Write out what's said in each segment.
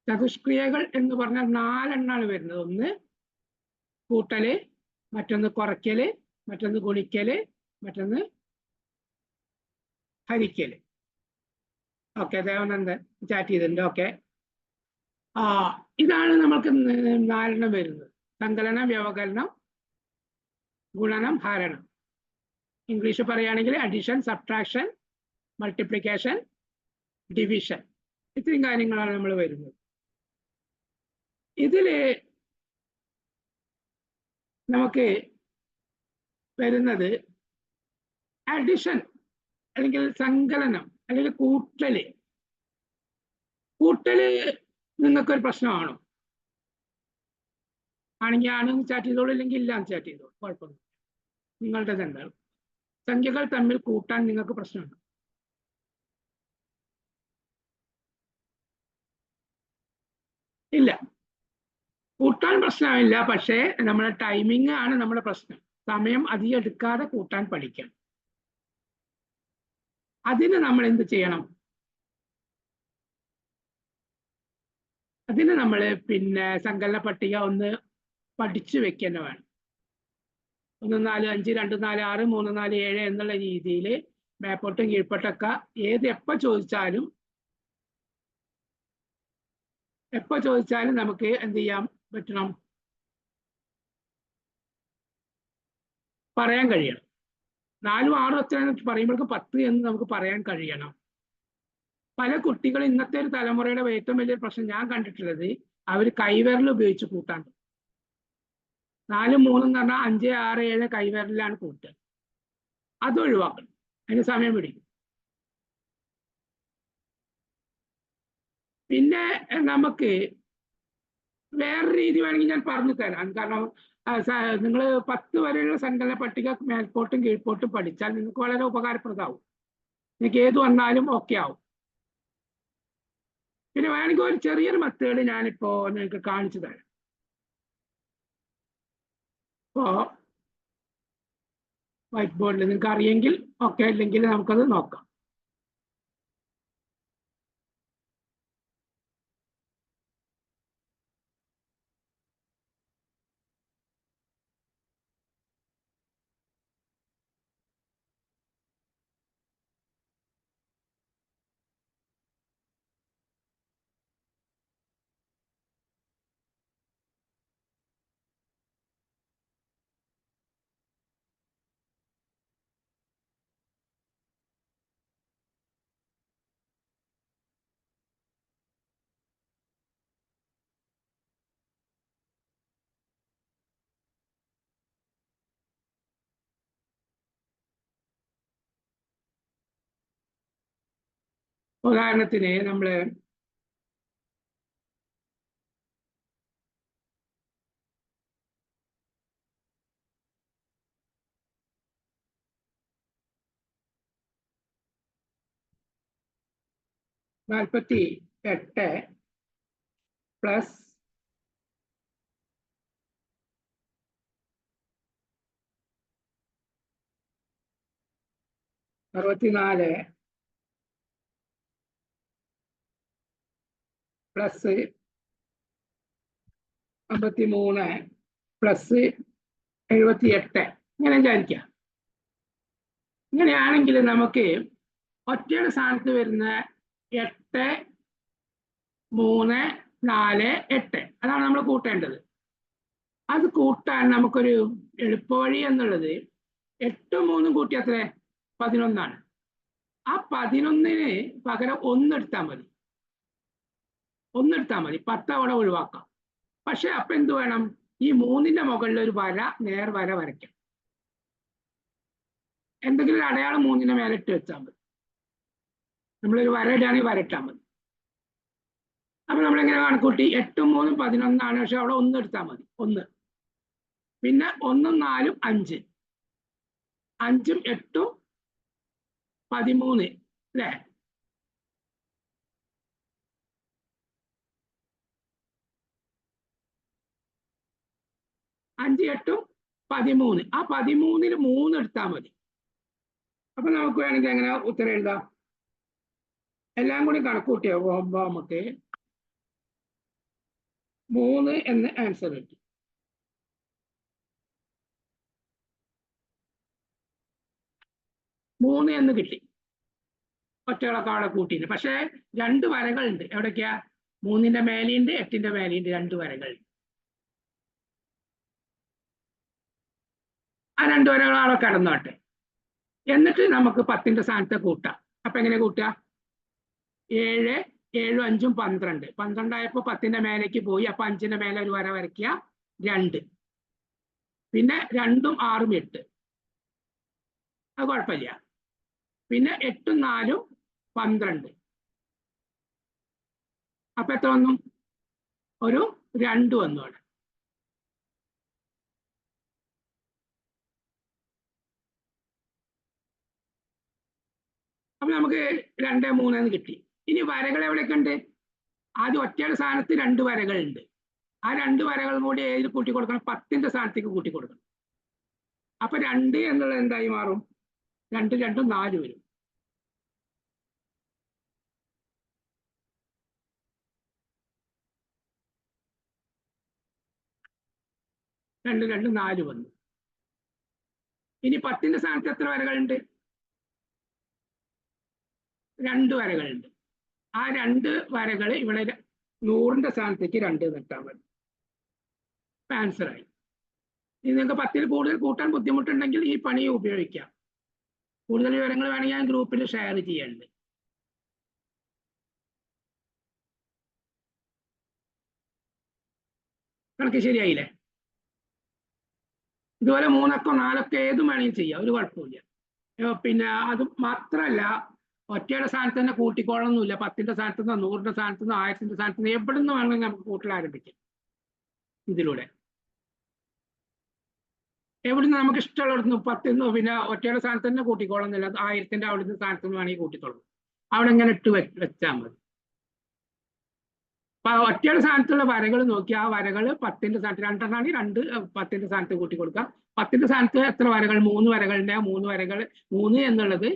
ചതുഷ്ക്രിയകൾ എന്ന് പറഞ്ഞാൽ 4 എണ്ണമാണ് വരുന്നത്. ഒന്ന് കൂട്ടല്, മറ്റൊന്ന് കുറയ്ക്കല്, മറ്റൊന്ന് ഗുണിക്കല്, മറ്റൊന്ന് ഹരിക്കല്. ഓക്കെ, ദേവനന്ദൻ ചാറ്റ് ചെയ്തിട്ടുണ്ട്. ഓക്കെ, ഇതാണ് നമ്മൾക്ക് 4 വരുന്നത്. സങ്കലനം, വ്യവകലനം, ഗുണനം, ഹരണം. ഇംഗ്ലീഷ് പറയുകയാണെങ്കിൽ അഡിഷൻ, സബ്ട്രാക്ഷൻ, മൾട്ടിപ്ലിക്കേഷൻ, ഡിവിഷൻ. ഇത്രയും കാര്യങ്ങളാണ് നമ്മൾ വരുന്നത്. ഇതില് നമുക്ക് വരുന്നത് അഡിഷൻ അല്ലെങ്കിൽ സങ്കലനം അല്ലെങ്കിൽ കൂട്ടല്. കൂട്ടല് നിങ്ങൾക്കൊരു പ്രശ്നമാണോ? ആണെങ്കിൽ ആണെന്ന് ചാറ്റ് ചെയ്തോളൂ, ഇല്ലെങ്കിൽ ഇല്ല എന്ന് ചാറ്റ് ചെയ്തോളൂ, കുഴപ്പമൊന്നും. നിങ്ങളുടെ എന്താണ് സംഖ്യകൾ തമ്മിൽ കൂട്ടാൻ നിങ്ങൾക്ക് പ്രശ്നമുണ്ടോ? ഇല്ല, കൂട്ടാൻ പ്രശ്നമില്ല. പക്ഷേ നമ്മുടെ ടൈമിംഗ് ആണ് നമ്മുടെ പ്രശ്നം. സമയം അധികം എടുക്കാതെ കൂട്ടാൻ പഠിക്കണം. അതിന് നമ്മൾ എന്ത് ചെയ്യണം? അതിന് നമ്മൾ പിന്നെ സങ്കലന പട്ടിക ഒന്ന് പഠിച്ചു വെക്കുന്ന വേണം. 1 4 5 2 4 6 3 4 7 എന്നുള്ള രീതിയിൽ മേപ്പോട്ടും കീഴ്പോട്ടൊക്കെ എപ്പോൾ ചോദിച്ചാലും നമുക്ക് എന്ത് ചെയ്യാൻ പറ്റണം? പറയാൻ കഴിയണം. 4 6 എത്ര പറയുമ്പോഴേക്ക് 10 എന്ന് നമുക്ക് പറയാൻ കഴിയണം. പല കുട്ടികളും ഇന്നത്തെ ഒരു തലമുറയുടെ ഏറ്റവും വലിയ പ്രശ്നം ഞാൻ കണ്ടിട്ടുള്ളത്, അവർ കൈവിരൽ ഉപയോഗിച്ച് കൂട്ടാൻ. 4 3 എന്ന് പറഞ്ഞാൽ 5 6 7 കൈവിരലിലാണ് കൂട്ടുക. അത് ഒഴിവാക്കണം, അതിന് സമയം പിടിക്കും. പിന്നെ നമുക്ക് വേറെ രീതി വേണമെങ്കിൽ ഞാൻ പറഞ്ഞു തരാം. കാരണം നിങ്ങൾ 10 വരെയുള്ള സങ്കലന പട്ടിക മേൽപോട്ടും കീഴ്പോട്ടും പഠിച്ചാൽ നിങ്ങൾക്ക് വളരെ ഉപകാരപ്രദമാവും. നിങ്ങൾക്ക് ഏത് വന്നാലും ഓക്കെ ആവും. പിന്നെ വേണമെങ്കിൽ ഒരു ചെറിയൊരു മെത്തേഡ് ഞാനിപ്പോ നിങ്ങൾക്ക് കാണിച്ചു തരാം. ഇപ്പോ വൈറ്റ് ബോർഡിൽ നിങ്ങൾക്ക് അറിയെങ്കിൽ ഓക്കെ, ഇല്ലെങ്കിൽ നമുക്കത് നോക്കാം. ഉദാഹരണത്തിന് നമ്മൾ -48 പ്ലസ് 64 പ്ലസ് 53 പ്ലസ് 78 ഇങ്ങനെ വിചാരിക്കാം. ഇങ്ങനെയാണെങ്കിൽ നമുക്ക് ഒറ്റയുടെ സ്ഥാനത്ത് വരുന്ന 8 3 4 8 അതാണ് നമ്മൾ കൂട്ടേണ്ടത്. അത് കൂട്ടാൻ നമുക്കൊരു എളുപ്പവഴി എന്നുള്ളത് 8 3 കൂട്ടി അത്ര 11. ആ 11 പകരം 1 എടുത്താൽ മതി. 10 അവിടെ ഒഴിവാക്കാം. പക്ഷെ അപ്പൊ എന്ത് വേണം? ഈ 3ന്റെ മുകളിൽ ഒരു വര, നേർവര വരയ്ക്കാം. എന്തെങ്കിലും ഒരു അടയാളം 3ന്റെ മേലെ ഇട്ട് വെച്ചാൽ മതി. നമ്മളൊരു വര ഇടുകയാണെങ്കിൽ വരട്ടാൽ മതി. അപ്പൊ നമ്മളെങ്ങനെ കണക്കൂട്ടി? 8 3 11, പക്ഷെ അവിടെ 1 എടുത്താൽ മതി. 1 പിന്നെ 1 4 5, 5 8 13 അല്ലേ? അഞ്ച് 8 13. ആ 13-ൽ 3 എടുത്താൽ മതി. അപ്പൊ നമുക്ക് വേണമെങ്കിൽ എങ്ങനെ ഉത്തരം എഴുതാം? എല്ലാം കൂടി കണക്കൂട്ടിയോ നമുക്ക് 3 എന്ന് ആൻസർ കിട്ടി. മൂന്ന് എന്ന് കിട്ടി. ഒറ്റകളൊക്കെ അവിടെ കൂട്ടിയിട്ട്. പക്ഷേ 2 വരകളുണ്ട്. എവിടേക്കാ? 3ന്റെ മേലെയുണ്ട്, 8ന്റെ മേലെയുണ്ട് 2 വരകൾ. ആ 2 വരകൾ അവിടെ കടന്നോട്ടെ. എന്നിട്ട് നമുക്ക് 10ന്റെ സ്ഥാനത്ത് കൂട്ടാം. അപ്പൊ എങ്ങനെ കൂട്ടുക? 7 7 5 12. 12 ആയപ്പോ 10ന്റെ മേലേക്ക് പോയി. അപ്പൊ 5ന്റെ മേലെ ഒരു വര വരയ്ക്കുക, 2. പിന്നെ 2ഉം 6ഉം 8. അത് കുഴപ്പമില്ല. പിന്നെ 8ഉം 4ഉം 12. അപ്പൊ എത്ര വന്നു? ഒരു 2 വന്നു അവിടെ. അപ്പൊ നമുക്ക് 2 3 എന്ന് കിട്ടി. ഇനി വരകൾ എവിടെയൊക്കെ ഉണ്ട്? ആദ്യം ഒറ്റയുടെ സ്ഥാനത്ത് 2 വരകളുണ്ട്. ആ 2 വരകൾ കൂടി ഏതിൽ കൂട്ടി കൊടുക്കണം? 10ന്റെ സ്ഥാനത്തേക്ക് കൂട്ടി കൊടുക്കണം. അപ്പൊ 2 എന്നുള്ളത് എന്തായി മാറും? 2 2 4 വരും. രണ്ട് 2 4 വന്നു. ഇനി 10ന്റെ സ്ഥാനത്ത് എത്ര വരകളുണ്ട്? 2 വരകളുണ്ട്. ആ 2 വരകൾ ഇവിടെ 100ന്റെ സ്ഥാനത്തേക്ക് 2 നിട്ടാൽ മതി. ആൻസറായി. ഇനി നിങ്ങൾക്ക് 10ൽ കൂടുതൽ കൂട്ടാൻ ബുദ്ധിമുട്ടുണ്ടെങ്കിൽ ഈ പണി ഉപയോഗിക്കാം. കൂടുതൽ വിവരങ്ങൾ വേണമെങ്കിൽ ഞാൻ ഗ്രൂപ്പിൽ ഷെയർ ചെയ്യുന്നുണ്ട്. കണക്ക് ശരിയായില്ലേ? ഇതുപോലെ 3 4 ഏതും വേണമെങ്കിൽ ചെയ്യാം, ഒരു കുഴപ്പമില്ല. പിന്നെ അത് മാത്രമല്ല, ഒറ്റയുടെ സ്ഥാനത്ത് തന്നെ കൂട്ടിക്കോളൊന്നുമില്ല. 10ന്റെ സ്ഥാനത്ത് നിന്ന് 100ന്റെ സ്ഥാനത്ത് നിന്ന് 1000ന്റെ സ്ഥാനത്ത് നിന്ന് എവിടെ നിന്ന് വേണമെങ്കിൽ നമുക്ക് കൂട്ടൽ ആരംഭിക്കാം. ഇതിലൂടെ എവിടുന്ന് നമുക്ക് ഇഷ്ടമുള്ളിടത്തുനിന്ന് 10 പിന്നെ ഒറ്റയുടെ സ്ഥാനത്ത് തന്നെ കൂട്ടിക്കോളുന്നില്ല. 1000ന്റെ അവിടുന്ന് സ്ഥാനത്ത് നിന്ന് വേണമെങ്കിൽ കൂട്ടിക്കോളും. അവിടെ ഇങ്ങനെ ഇട്ട് വെച്ചാൽ മതി. അപ്പൊ ഒറ്റയുടെ സ്ഥാനത്തുള്ള വരകൾ നോക്കി ആ വരകൾ 10ന്റെ സ്ഥാനത്ത് 2 2 10ന്റെ സ്ഥാനത്ത് കൂട്ടി കൊടുക്കാം. 10ന്റെ സ്ഥാനത്ത് എത്ര വരകൾ? 3 വരകളുണ്ട്. 3 വരകൾ 3 എന്നുള്ളത്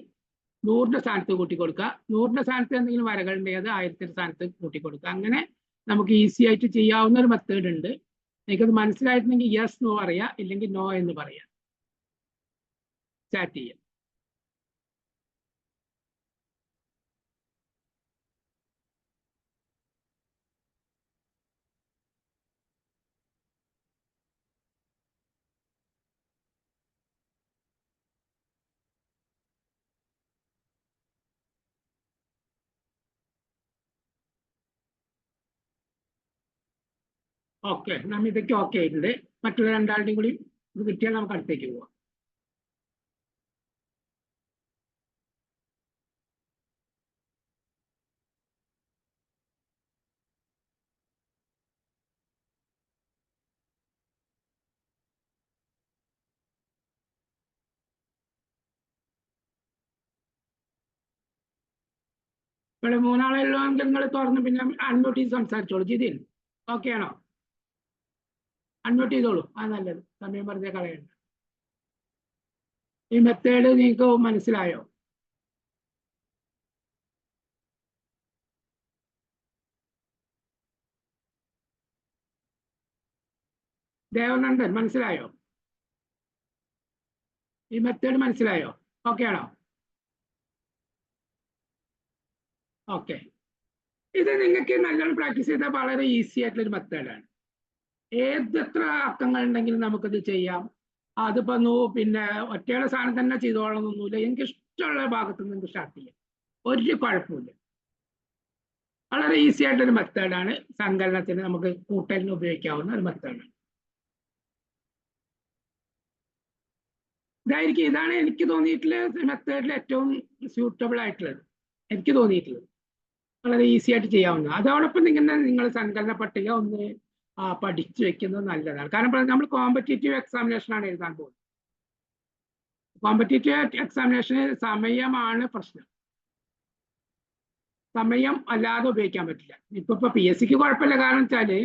100ന്റെ സ്ഥാനത്ത് കൂട്ടി കൊടുക്കുക. 100ന്റെ സ്ഥാനത്ത് എന്തെങ്കിലും വരകൾ ഉണ്ടെങ്കിൽ അത് 1000ന്റെ സ്ഥാനത്ത് കൂട്ടി കൊടുക്കുക. അങ്ങനെ നമുക്ക് ഈസി ആയിട്ട് ചെയ്യാവുന്ന ഒരു മെത്തേഡ് ഉണ്ട്. എനിക്കത് മനസ്സിലായിട്ടുണ്ടെങ്കിൽ യെസ് നോ പറയാ, ഇല്ലെങ്കിൽ നോ എന്ന് പറയാം. ചാറ്റ് ചെയ്യാം. ഓക്കെ, നമ്മ ഇതൊക്കെ ഓക്കെ ആയിട്ടുണ്ട്. മറ്റുള്ള 2 കൂടി ഇത് കിട്ടിയാൽ നമുക്ക് അടുത്തേക്ക് പോവാം. ഇവിടെ 3 നിങ്ങൾ തുറന്ന് പിന്നെ അൺമ്യൂട്ട് ചെയ്ത് സംസാരിച്ചോളൂ. ജിതിൻ ഓക്കെ ആണോ? അൺമ്യൂട്ട് ചെയ്തോളൂ. ആ നല്ലത്, സമയം വെറുതെ കളയണ്ട. ഈ മെത്തേഡ് നിങ്ങൾക്ക് മനസ്സിലായോ? ദേവനന്ദൻ മനസ്സിലായോ? ഈ മെത്തേഡ് മനസ്സിലായോ? ഓക്കെ ആണോ? ഓക്കെ. ഇത് നിങ്ങൾക്ക് നല്ലോണം പ്രാക്ടീസ് ചെയ്താൽ വളരെ ഈസി ആയിട്ടുള്ള ഒരു മെത്തേഡാണ്. എത്ര അക്കങ്ങൾ ഉണ്ടെങ്കിലും നമുക്കിത് ചെയ്യാം. അതിപ്പോ പിന്നെ ഒറ്റയുടെ സാധനം തന്നെ ചെയ്തോളണമെന്നൊന്നുമില്ല. എനിക്ക് ഇഷ്ടമുള്ള ഭാഗത്ത് നിങ്ങൾക്ക് സ്റ്റാർട്ട് ചെയ്യാം, ഒരു കുഴപ്പമില്ല. വളരെ ഈസി ആയിട്ടൊരു മെത്തേഡാണ്. സങ്കലനത്തിന് നമുക്ക് കൂട്ടലിന് ഉപയോഗിക്കാവുന്ന ഒരു മെത്തേഡാണ്. ഇതാണ് എനിക്ക് തോന്നിയിട്ടുള്ള മെത്തേഡിൽ ഏറ്റവും സ്യൂട്ടബിൾ ആയിട്ടുള്ളത്, എനിക്ക് തോന്നിയിട്ടുള്ളത്. വളരെ ഈസി ആയിട്ട് ചെയ്യാവുന്ന. അതോടൊപ്പം നിങ്ങൾ സങ്കലന പട്ടിക ഒന്ന് പഠിച്ചു വെക്കുന്നത് നല്ലതാണ്. കാരണം നമ്മൾ കോമ്പറ്റേറ്റീവ് എക്സാമിനേഷനാണ് എഴുതാൻ പോകുന്നത്. കോമ്പറ്റേറ്റീവ് എക്സാമിനേഷന് സമയമാണ് പ്രശ്നം. സമയം അല്ലാതെ ഉപയോഗിക്കാൻ പറ്റില്ല. ഇപ്പൊ PSCക്ക് കുഴപ്പമില്ല. കാരണം വെച്ചാല്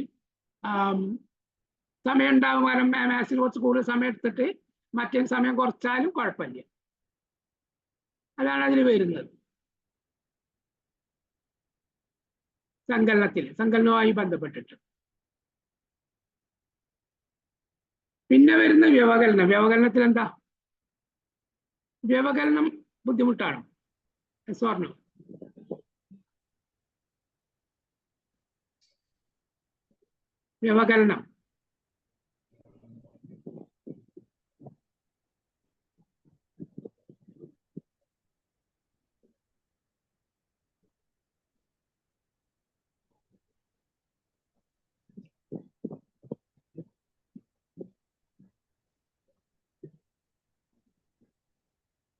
സമയം ഉണ്ടാവും. കാരണം മാത്സിന് കുറച്ച് കൂടുതൽ സമയം എടുത്തിട്ട് മറ്റേ സമയം കുറച്ചാലും കുഴപ്പമില്ല. അതാണ് അതിൽ വരുന്നത്. സങ്കലനവുമായി ബന്ധപ്പെട്ടിട്ട് പിന്നെ വരുന്ന വ്യവകലനം. വ്യവകലനത്തിൽ എന്താ? വ്യവകലനം ബുദ്ധിമുട്ടാണോ? സ്വർണം വ്യവകലനം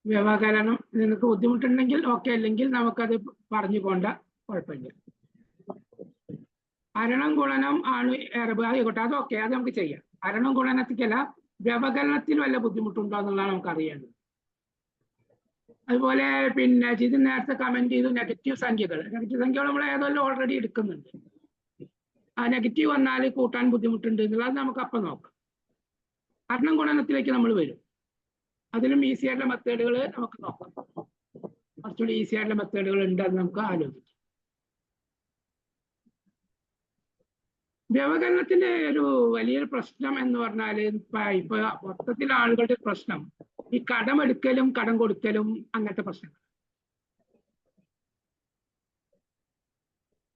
വ്യവകലനം നിങ്ങൾക്ക് ബുദ്ധിമുട്ടുണ്ടെങ്കിൽ ഓക്കെ, അല്ലെങ്കിൽ നമുക്കത് പറഞ്ഞു പോണ്ട, കുഴപ്പമില്ല. ഹരണം ഗുണനം ആണ് ആയിക്കോട്ടെ, അതൊക്കെ അത് നമുക്ക് ചെയ്യാം. ഹരണം ഗുണനത്തിക്കല്ല, വ്യവകലനത്തിൽ വല്ല ബുദ്ധിമുട്ടുണ്ടോ എന്നുള്ളതാണ് നമുക്ക് അറിയേണ്ടത്. അതുപോലെ പിന്നെ ഇത് നേരത്തെ കമന്റ് ചെയ്തു നെഗറ്റീവ് സംഖ്യകൾ. നെഗറ്റീവ് സംഖ്യകൾ നമ്മൾ ഏതെല്ലാം ഓൾറെഡി എടുക്കുന്നുണ്ട്. ആ നെഗറ്റീവ് വന്നാൽ കൂട്ടാൻ ബുദ്ധിമുട്ടുണ്ട് എന്നുള്ളത് നമുക്ക് അപ്പം നോക്കാം. ഹരണം ഗുണനത്തിലേക്ക് നമ്മൾ വരും. അതിലും ഈസി ആയിട്ടുള്ള മെത്തേഡുകൾ നമുക്ക് നോക്കാം. കുറച്ചുകൂടി ഈസി ആയിട്ടുള്ള മെത്തേഡുകൾ ഉണ്ട്, അത് നമുക്ക് ആലോചിക്കാം. വ്യവകലനത്തിന്റെ ഒരു വലിയൊരു പ്രശ്നം എന്ന് പറഞ്ഞാൽ ഇപ്പൊ മൊത്തത്തിൽ ആളുകളുടെ പ്രശ്നം ഈ കടമെടുക്കലും കടം കൊടുക്കലും അങ്ങനത്തെ പ്രശ്നങ്ങൾ.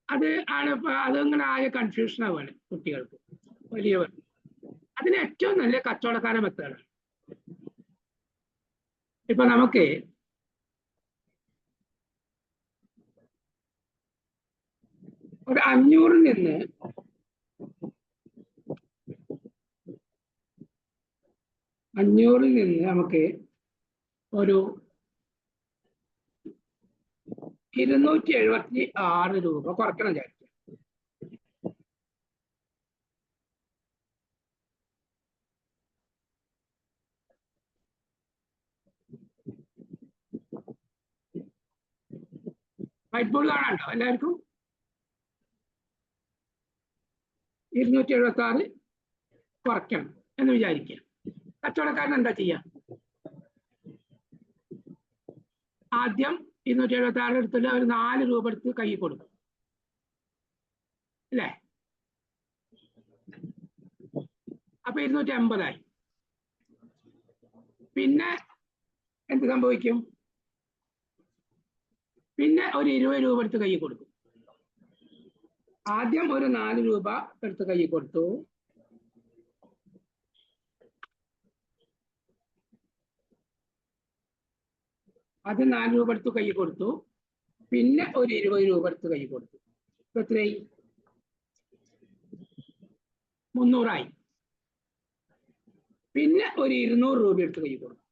അത് ആണ് ഇപ്പൊ അതിങ്ങനെ ആകെ കൺഫ്യൂഷൻ ആവുകയാണ് കുട്ടികൾക്ക്, വലിയവർ. അതിന് ഏറ്റവും നല്ല കച്ചവടക്കാര മെത്തേഡാണ്. ഇപ്പൊ നമുക്ക് ഒരു 500 നിന്ന് 500 നിന്ന് നമുക്ക് ഒരു 276 രൂപ കുറയ്ക്കണം വിചാരിക്കും. വൈറ്റ് ബോർഡ് കാണാനുണ്ടോ എല്ലാവർക്കും? 276 കുറയ്ക്കണം എന്ന് വിചാരിക്കുക. കച്ചവടക്കാരൻ എന്താ ചെയ്യുക? ആദ്യം 276 എടുത്തിട്ട് ഒരു 4 രൂപ എടുത്ത് കൈ കൊടുക്കും, അല്ലേ? അപ്പൊ 280 ആയി. പിന്നെ എന്ത് സംഭവിക്കും? പിന്നെ ഒരു 20 രൂപ എടുത്ത് കൈ കൊടുക്കും. ആദ്യം ഒരു 4 രൂപ എടുത്ത് കൈ കൊടുത്തു, ആദ്യം 4 രൂപ എടുത്ത് കൈ കൊടുത്തു, പിന്നെ ഒരു 20 രൂപ എടുത്ത് കൈ കൊടുത്തു. എത്രയായി? 300 ആയി. പിന്നെ ഒരു 200 രൂപ എടുത്ത് കൈ കൊടുത്തു.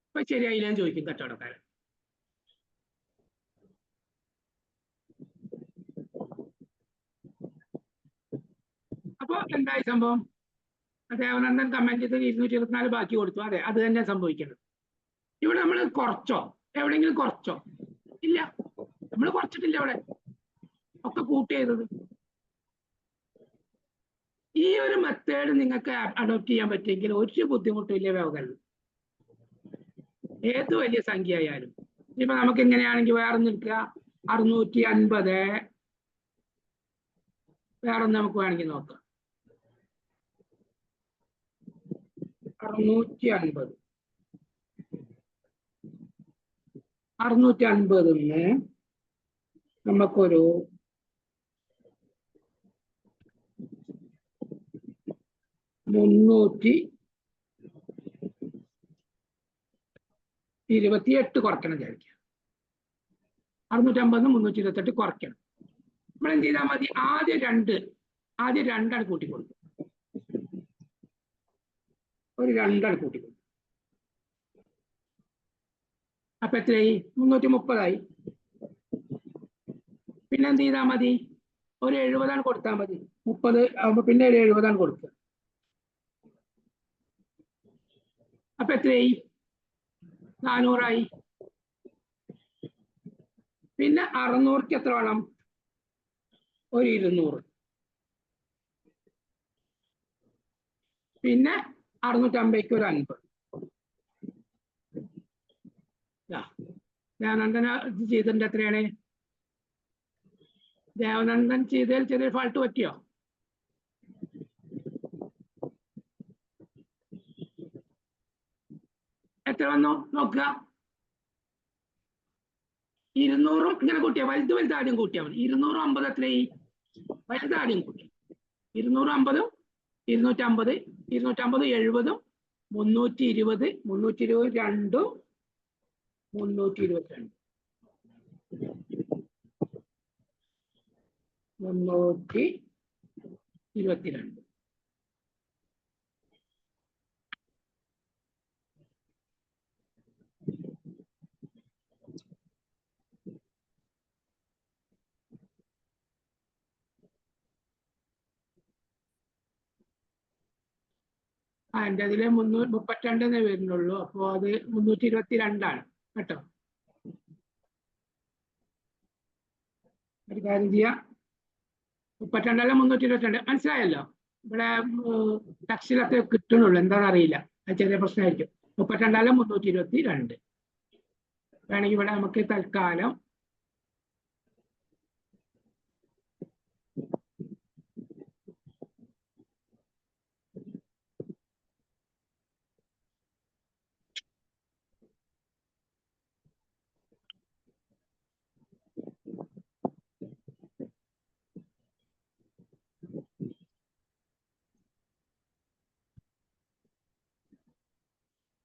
ഇപ്പൊ ശരിയായില്ലെന്ന് ചോദിക്കും കച്ചവടക്കാരൻ. അപ്പൊ എന്തായി സംഭവം? ദേവനന്ദൻ കമന്റ് ചെയ്ത് 224 ബാക്കി കൊടുത്തു. അതെ, അത് തന്നെ സംഭവിക്കുന്നത്. ഇവിടെ നമ്മൾ കുറച്ചോ? എവിടെയെങ്കിലും കുറച്ചോ? ഇല്ല, നമ്മൾ കുറച്ചിട്ടില്ല. ഇവിടെ ഒക്കെ കൂട്ടി ചെയ്തത്. ഈ ഒരു മെത്തേഡ് നിങ്ങൾക്ക് അഡോപ്റ്റ് ചെയ്യാൻ പറ്റുമെങ്കിൽ ഒരു ബുദ്ധിമുട്ടും ഇല്ല വ്യവകലനം. ഏത് വലിയ സംഖ്യ ആയാലും. ഇനിയിപ്പോ നമുക്ക് എങ്ങനെയാണെങ്കിൽ വേറെ നിൽക്കുക 650, വേറെ നമുക്ക് വേണമെങ്കിൽ നോക്കാം. 650 നമുക്കൊരു 328 കുറയ്ക്കണം വിചാരിക്കുക. 650 328 കുറയ്ക്കണം. നമ്മൾ എന്ത് ചെയ്താൽ മതി? ആദ്യം രണ്ടാണ് കൂട്ടിക്കൊടുക്കും. ഒരു 2 കൂട്ടിക്കൊടുക്കും. അപ്പൊ എത്രയായി? 330 ആയി. പിന്നെ എന്ത് ചെയ്താൽ മതി? ഒരു 70 കൊടുത്താൽ മതി. 30 ആകുമ്പോ പിന്നെ ഒരു 70 കൊടുക്കുക. അപ്പൊ എത്രയായി? 400 ആയി. പിന്നെ 600ക്ക് എത്ര വേണം? ഒരു 200. പിന്നെ 650ക്ക് ഒരു 50. ഞാൻ എന്തിനാ ചെയ്തിട്ടുണ്ട്? എത്രയാണ്? ദേവനന്ദൻ ചെയ്തതിൽ ചെറിയ ഫാൾട്ട് പറ്റിയോ? എത്ര വന്നു നോക്കുക. 200 ഇങ്ങനെ കൂട്ടിയാ വലുത് ആദ്യം കൂട്ടിയാൽ മതി. 250 എത്രയായി? വലുത് ആദ്യം കൂട്ടി. 250 250 250 70 320 322 322 322. എൻ്റെ അതില് 332 വരുന്നുള്ളൂ. അപ്പൊ അത് 322 കേട്ടോ. ഒരു കാര്യം ചെയ്യാം, 32 322 മനസ്സിലായല്ലോ. ഇവിടെ ടെക്സ്റ്റിലൊക്കെ കിട്ടണുള്ളൂ, എന്താണെന്ന് അറിയില്ല, അത് ചെറിയ പ്രശ്നമായിരിക്കും. 32 322 വേണമെങ്കിൽ ഇവിടെ നമുക്ക് തൽക്കാലം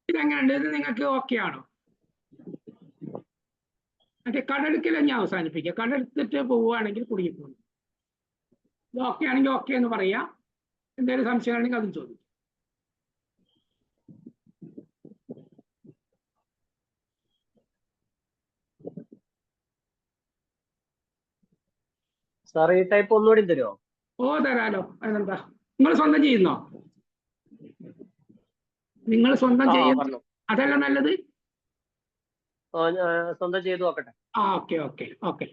ഇതെങ്ങനെയുണ്ട്? ഇത് നിങ്ങൾക്ക് ഓക്കെ ആണോ? മറ്റേ കടെടുക്കൽ ഞാൻ അവസാനിപ്പിക്കുക. കടെടുത്തിട്ട് പോവുകയാണെങ്കിൽ കുടുങ്ങി പോകും. ഇത് ഓക്കെ ആണെങ്കിൽ ഓക്കെ എന്ന് പറയാം. എന്തെങ്കിലും സംശയമാണെങ്കിൽ അതും ചോദിക്കും. സാർ ഈ ടൈപ്പ് ഒന്നുകൂടി തരുമോ? ഓ തരാലോ, അതെന്താ. നിങ്ങൾ സ്വന്തം ചെയ്യുന്നോ? നിങ്ങൾ സ്വന്തം ചെയ്യുന്നു അതല്ല നല്ലത്. സ്വന്തം ചെയ്തു നോക്കട്ടെ. Okay okay okay.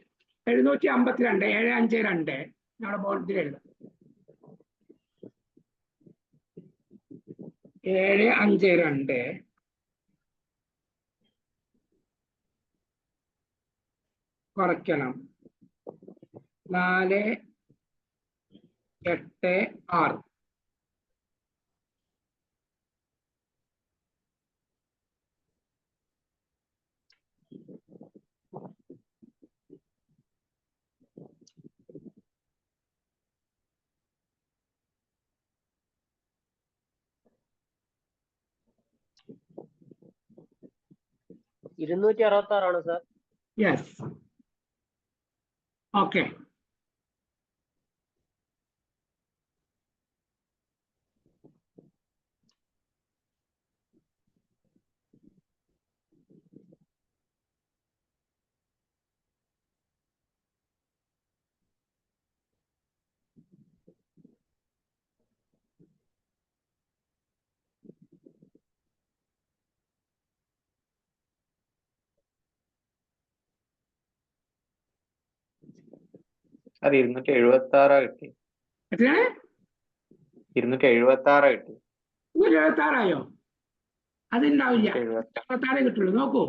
752 752 ഞങ്ങളുടെ ബോർഡിൽ എഴുതാം. 752 കുറയ്ക്കണം 486. $266 സാർ. Yes, okay. അത് 276 കിട്ടി. എത്രയാണ്? 276 കിട്ടി. 276 അതുണ്ടാവില്ല. 76 കിട്ടുള്ളൂ. നോക്കൂ.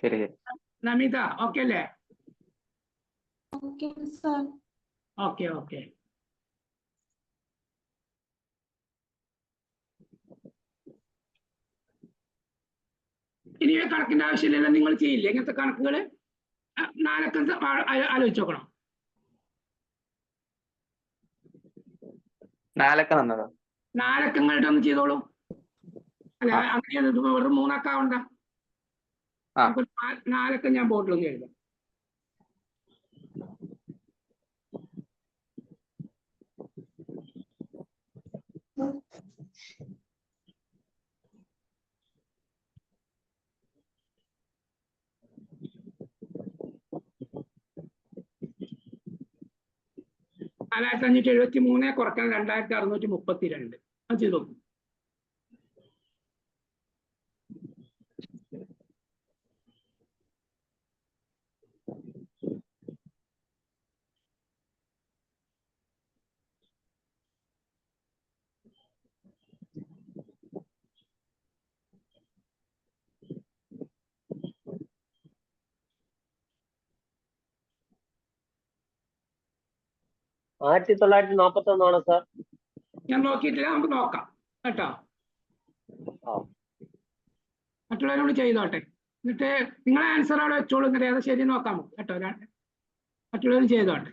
ശരി. നമിത ഓക്കെ അല്ലേ? Okay sir. Okay okay. ഇനി കണക്കിന്റെ ആവശ്യമില്ലല്ലോ. നിങ്ങൾ ചെയ്യില്ലേ ഇങ്ങനത്തെ കണക്കുകൾ? 4 അക്കം ആലോചിച്ച് നോക്കണം. 4 അക്കം തന്നതോ? 4 അക്കങ്ങളുടെ ഒന്ന് ചെയ്തോളൂ. അല്ല അങ്ങനെ വെറും 3 അക്കാവണ്ട. 4 അക്കം ഞാൻ ബോർഡിലൊന്ന് എഴുതാം. $4573 കുറയ്ക്കണം 2632. അത് ചെയ്തു. 1941 സാർ. ഞാൻ നോക്കിയിട്ടില്ല, നമുക്ക് നോക്കാം കേട്ടോ. ആ. മറ്റുള്ളവരോട് ചെയ്തോട്ടെ, എന്നിട്ട് നിങ്ങളെ ആൻസർ അവിടെ വെച്ചോളൂ, എന്നിട്ട് ഏതാ ശരി നോക്കാം നമുക്ക് കേട്ടോ. മറ്റുള്ളവരും ചെയ്തോട്ടെ.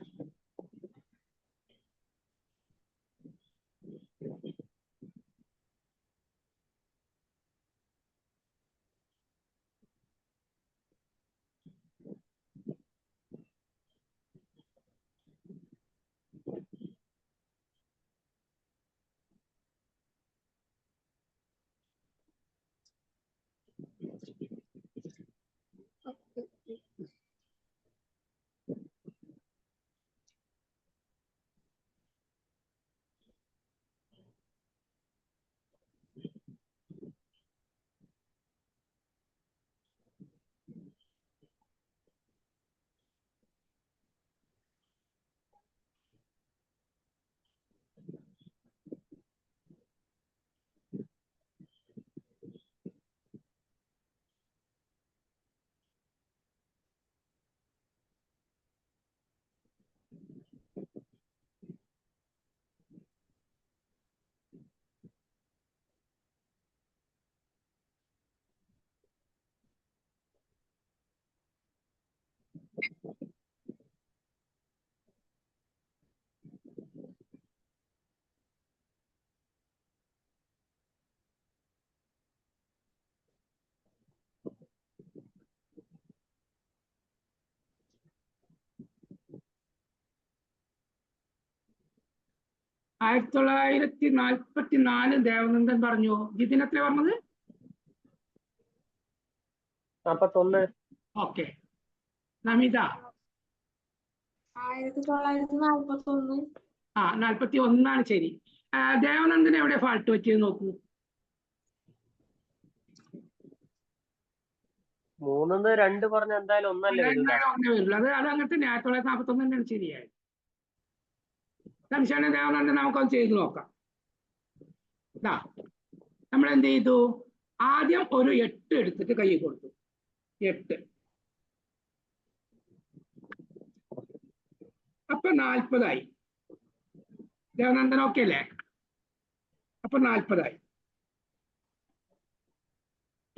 ആയിരത്തി 1944 ദേവനന്ദൻ പറഞ്ഞു. ഇതിനെത്ര പറഞ്ഞത്? 41. ഓക്കെ. നമിത? 1941. 41 ശരി. ദേവനന്ദന് എവിടെ ഫാൾട്ട് പറ്റിയത് നോക്കൂ. 3 2 പറഞ്ഞ എന്തായാലും ഒന്നല്ലേ വരൂല. ഒന്നേ വരുള്ളൂ. അത് അങ്ങനെ തന്നെ 1941 തന്നെയാണ് ശരിയായത്. സംശയം ദേവനന്ദൻ നമുക്കൊന്ന് ചെയ്ത് നോക്കാം. നമ്മൾ എന്ത് ചെയ്തു? ആദ്യം ഒരു 8 എടുത്തിട്ട് കൈ കൊടുത്തു. 8 അപ്പൊ 40 ദേവനന്ദൻ ഓക്കെ അല്ലേ? അപ്പൊ 40.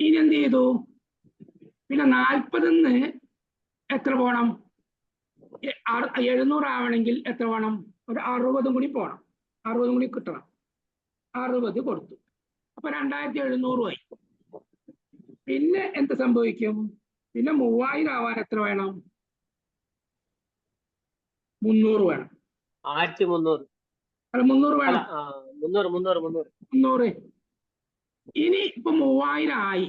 ഇനി എന്ത് ചെയ്തു? പിന്നെ 40ന്ന് എത്ര പോണം? 700 ആവണമെങ്കിൽ എത്ര വേണം? ഒരു 60 കൂടി പോണം. 60 കൂടി കിട്ടണം. 60 കൊടുത്തു. അപ്പൊ 2700 ആയി. പിന്നെ എന്ത് സംഭവിക്കും? പിന്നെ 3000 ആവാൻ എത്ര വേണം? 300 വേണം. 1300. അല്ല 300 വേണം. 300. ഇനി ഇപ്പൊ 3000 ആയി.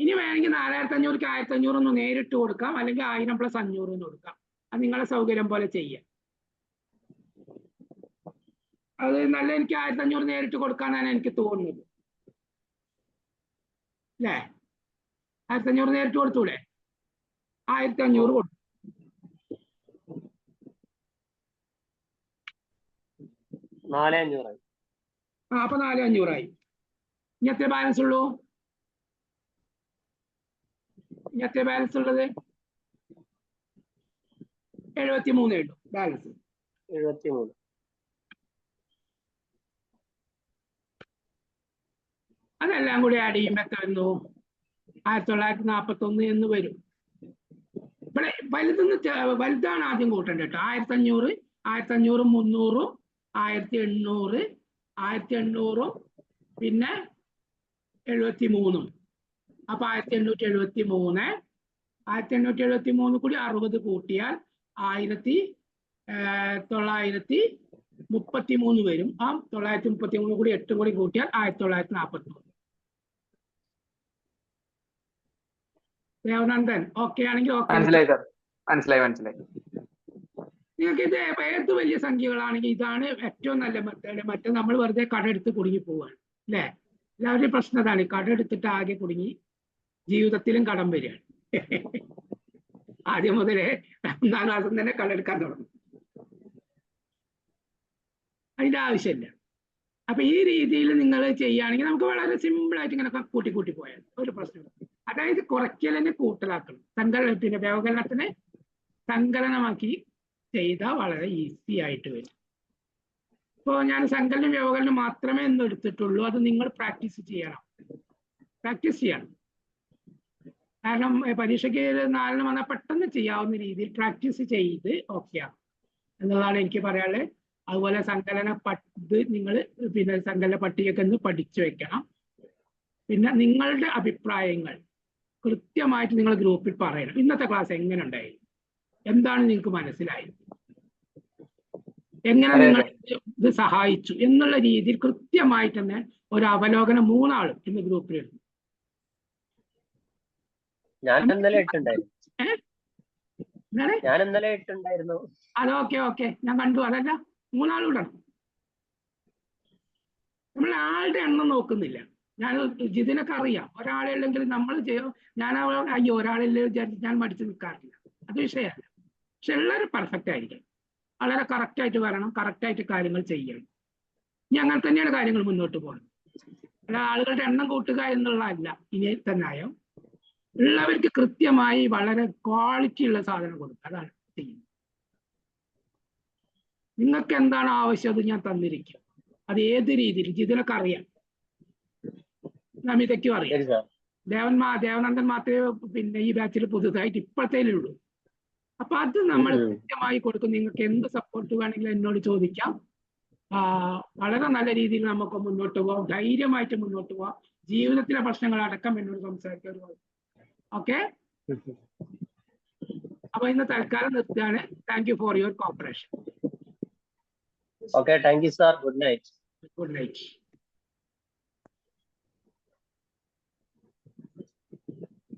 ഇനി വേണമെങ്കിൽ 4500ക്ക് 1500 ഒന്ന് നേരിട്ട് കൊടുക്കാം, അല്ലെങ്കിൽ 1000 + 500 എന്ന് കൊടുക്കാം. അത് നിങ്ങളെ സൗകര്യം പോലെ ചെയ്യാം. അത് നല്ല, എനിക്ക് 1500 നേരിട്ട് കൊടുക്കാനാണ് എനിക്ക് തോന്നുന്നത് അല്ലേ? 1500 നേരിട്ട് കൊടുത്തൂടെ? 1500 കൊടുത്തു. അപ്പൊ 4500 ആയി. ഇനി എത്ര ബാലൻസ് ഉള്ളൂ? ഇനി എത്ര ബാലൻസ് ഉള്ളത്? 73 ഉള്ളൂ ബാലൻസ്. 73. അതെല്ലാം കൂടി ആഡ് ചെയ്യുമ്പോൾ എത്ര വരുന്നു? 1941 എന്ന് വരും. ഇവിടെ വലുതാണ് ആദ്യം കൂട്ടേണ്ടത് കേട്ടോ. 1500, 1500, 300, 1800, 1800, പിന്നെ 73. അപ്പൊ 1873. 1873 കൂടി 60 കൂട്ടിയാൽ 1933 വരും. ആ 933 കൂടി 8 കൂടി കൂട്ടിയാൽ 1943. ദേവനന്ദൻ ഓക്കെ ആണെങ്കിൽ ഓക്കെ. മനസ്സിലായി സാർ, മനസ്സിലായി. നിങ്ങൾക്ക് ഇത് ഏത് വലിയ സംഖ്യകളാണെങ്കിൽ ഇതാണ് ഏറ്റവും നല്ല മെത്തേഡ്. മറ്റേ നമ്മൾ വെറുതെ കടമെടുത്ത് കുടുങ്ങി പോവാണ് അല്ലേ? എല്ലാവരുടെയും പ്രശ്നം അതാണ്, കടമെടുത്തിട്ട് ആകെ കുടുങ്ങി ജീവിതത്തിലും കടം വരികയാണ്. ആദ്യം മുതലേ 1-ാം ക്ലാസ്സിൽ തന്നെ കടമെടുക്കാൻ തുടങ്ങും. അതിന്റെ ആവശ്യമില്ല. അപ്പൊ ഈ രീതിയിൽ നിങ്ങൾ ചെയ്യുകയാണെങ്കിൽ നമുക്ക് വളരെ സിമ്പിൾ ആയിട്ട് ഇങ്ങനെ കൂട്ടി പോയാൽ ഒരു പ്രശ്നമില്ല. അതായത് കുറയ്ക്കലിനെ കൂട്ടലാക്കണം. പിന്നെ വ്യവകലനത്തിനെ സങ്കലനമാക്കി ചെയ്താൽ വളരെ ഈസി ആയിട്ട് വരും. ഇപ്പോൾ ഞാൻ സങ്കലനം വ്യവകലനം മാത്രമേ ഇന്ന് എടുത്തിട്ടുള്ളൂ. അത് നിങ്ങൾ പ്രാക്ടീസ് ചെയ്യണം. കാരണം പരീക്ഷയ്ക്ക് 4 വന്നാൽ പെട്ടെന്ന് ചെയ്യാവുന്ന രീതിയിൽ പ്രാക്ടീസ് ചെയ്ത് ഓക്കെയാണ് എന്നുള്ളതാണ് എനിക്ക് പറയാനുള്ളത്. അതുപോലെ സങ്കലന ഇത് നിങ്ങൾ പിന്നെ സങ്കലന പട്ടികയൊക്കെ ഒന്ന് പഠിച്ചു വെക്കണം. പിന്നെ നിങ്ങളുടെ അഭിപ്രായങ്ങൾ കൃത്യമായിട്ട് നിങ്ങൾ ഗ്രൂപ്പിൽ പറയണം. ഇന്നത്തെ ക്ലാസ് എങ്ങനെ ഉണ്ടായിരുന്നു, എന്താണ് നിങ്ങൾക്ക് മനസ്സിലായത്, എങ്ങനെ നിങ്ങൾ ഇത് സഹായിച്ചു എന്നുള്ള രീതിയിൽ കൃത്യമായിട്ട് തന്നെ ഒരു അവലോകനം 3 ആളും ഇന്ന് ഗ്രൂപ്പിൽ ഇടുന്നു. ഞാൻ ഇന്നലെ ഇട്ടുണ്ടായിരുന്നു. ഓക്കെ ഞാൻ കണ്ടു. അതല്ല 3 ആളും ഇടണം. നമ്മൾ ആളുടെ എണ്ണം നോക്കുന്നില്ല. ഞാൻ ജിതിനൊക്കെ അറിയാം, ഒരാളെ ഉണ്ടെങ്കിൽ നമ്മൾ ചെയ്യും. ഞാൻ അയ്യോ ഒരാളില്ലേ വിചാരിച്ച് ഞാൻ മടിച്ചു നിൽക്കാറില്ല. അത് വിഷയമല്ല. പക്ഷെ എല്ലാവരും പെർഫെക്റ്റ് ആയിരിക്കണം, വളരെ കറക്റ്റായിട്ട് വരണം, കറക്റ്റായിട്ട് കാര്യങ്ങൾ ചെയ്യണം. ഇനി അങ്ങനെ തന്നെയാണ് കാര്യങ്ങൾ മുന്നോട്ട് പോകുന്നത്. അല്ല ആളുകളുടെ എണ്ണം കൂട്ടുക എന്നുള്ളതല്ല. ഇനി തന്നെ ആയോ ഉള്ളവർക്ക് കൃത്യമായി വളരെ ക്വാളിറ്റി ഉള്ള സാധനം കൊടുക്കുക. അതാണ് ചെയ്യുന്നത്. നിങ്ങൾക്ക് എന്താണ് ആവശ്യം അത് ഞാൻ തന്നിരിക്കും. അത് ഏത് രീതിയിൽ ഇതിനൊക്കെ അറിയാം, നമിതയ്ക്കും അറിയാം. ദേവനന്ദൻ മാത്രമേ പിന്നെ ഈ ബാച്ചിൽ പുതുതായിട്ട് ഇപ്പോഴത്തേലുള്ളൂ. അപ്പൊ അത് നമ്മൾ കൃത്യമായി കൊടുക്കും. നിങ്ങൾക്ക് എന്ത് സപ്പോർട്ട് വേണമെങ്കിലും എന്നോട് ചോദിക്കാം. വളരെ നല്ല രീതിയിൽ നമുക്ക് മുന്നോട്ട് പോകാം, ധൈര്യമായിട്ട് മുന്നോട്ട് പോവാം. ജീവിതത്തിലെ പ്രശ്നങ്ങൾ അടക്കം എന്നോട് സംസാരിക്കാൻ. ഓക്കെ, അപ്പൊ ഇന്ന് തൽക്കാലം നിർത്തുകയാണ്. Thank you for your corporation. Okay, thank you, sir. Good night. Good night.